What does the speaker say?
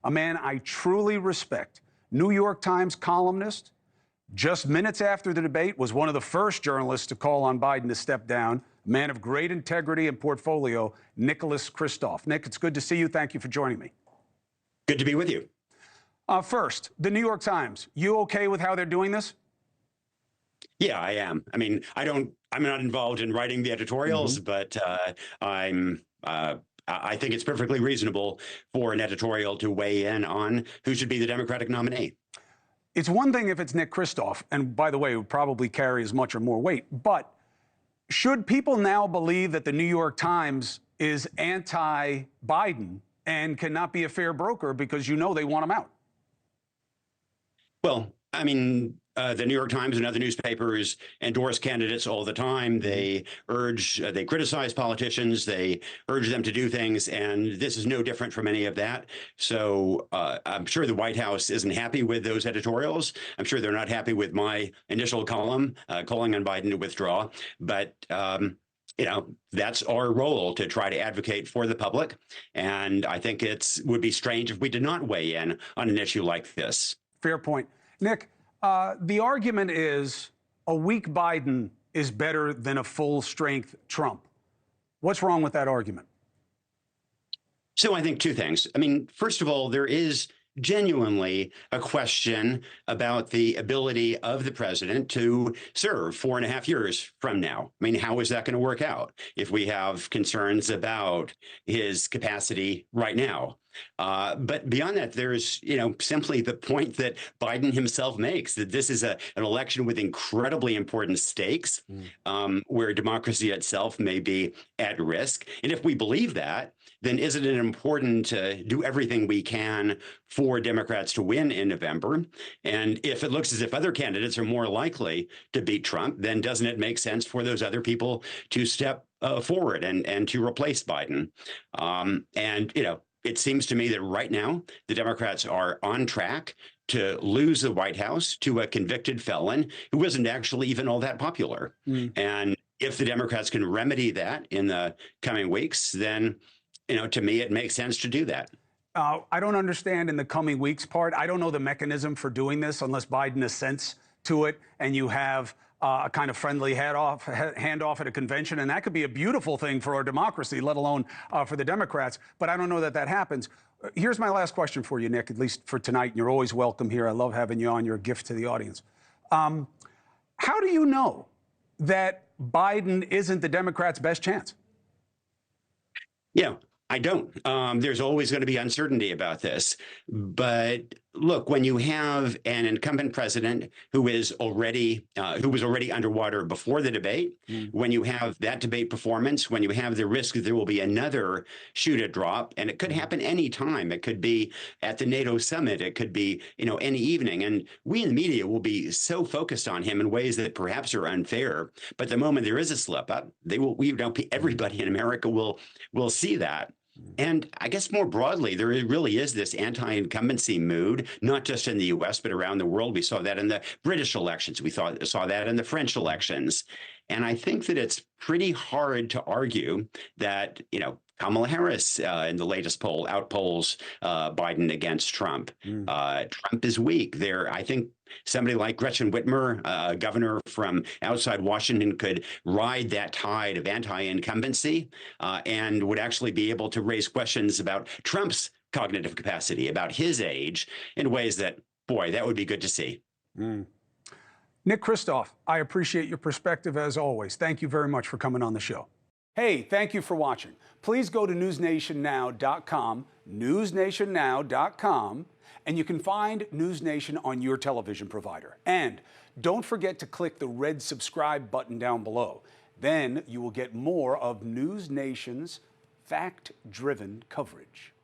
a man I truly respect, New York Times columnist, just minutes after the debate was one of the first journalists to call on Biden to step down, a man of great integrity and portfolio, Kristof. Nick, it's good to see you. Thank you for joining me. Good to be with you. First, the New York Times. You okay with how they're doing this? Yeah, I am. I mean, I'm not involved in writing the editorials, but I think it's perfectly reasonable for an editorial to weigh in on who should be the Democratic nominee. It's one thing if it's Nick Kristof, and by the way, it would probably carry as much or more weight, but should people now believe that the New York Times is anti-Biden and cannot be a fair broker because you know they want him out? Well, I mean, the New York Times and other newspapers endorse candidates all the time. They criticize politicians, they urge them to do things, and this is no different from any of that. So I'm sure the White House isn't happy with those editorials. I'm sure they're not happy with my initial column calling on Biden to withdraw. But you know, that's our role to try to advocate for the public. And I think would be strange if we did not weigh in on an issue like this. Fair point. Nick, the argument is a weak Biden is better than a full-strength Trump. What's wrong with that argument? So I think two things. I mean, first of all, there is genuinely a question about the ability of the president to serve 4.5 years from now. I mean, how is that going to work out if we have concerns about his capacity right now? But beyond that, there's, simply the point that Biden himself makes, that this is an election with incredibly important stakes, where democracy itself may be at risk. And if we believe that, then isn't it important to do everything we can for Democrats to win in November? And if it looks as if other candidates are more likely to beat Trump, then doesn't it make sense for those other people to step forward and to replace Biden? It seems to me that right now, the Democrats are on track to lose the White House to a convicted felon who isn't actually even all that popular. And if the Democrats can remedy that in the coming weeks, then, to me, it makes sense to do that. I don't understand in the coming weeks part. I don't know the mechanism for doing this unless Biden assents to it and you have a kind of friendly handoff at a convention. And that could be a beautiful thing for our democracy, let alone for the Democrats. But I don't know that that happens. Here's my last question for you, Nick, at least for tonight. You're always welcome here. I love having you on. You're a gift to the audience. How do you know that Biden isn't the Democrats' best chance? Yeah, I don't. There's always going to be uncertainty about this. But look, when you have an incumbent president who was already underwater before the debate, when you have that debate performance, when you have the risk that there will be another shoe to drop, and it could happen any time. It could be at the NATO summit. It could be, any evening. And we in the media will be so focused on him in ways that perhaps are unfair. But the moment there is a slip up, everybody in America will see that. And I guess more broadly, there really is this anti-incumbency mood, not just in the U.S., but around the world. We saw that in the British elections. We saw that in the French elections. And I think that it's pretty hard to argue that, Kamala Harris in the latest poll outpolls Biden against Trump. Trump is weak. I think somebody like Gretchen Whitmer, a governor from outside Washington, could ride that tide of anti-incumbency and would actually be able to raise questions about Trump's cognitive capacity, about his age, in ways that, boy, that would be good to see. Nick Kristof, I appreciate your perspective as always. Thank you very much for coming on the show. Hey, thank you for watching. Please go to newsnationnow.com, newsnationnow.com, and you can find News Nation on your television provider. And don't forget to click the red subscribe button down below. Then you will get more of News Nation's fact-driven coverage.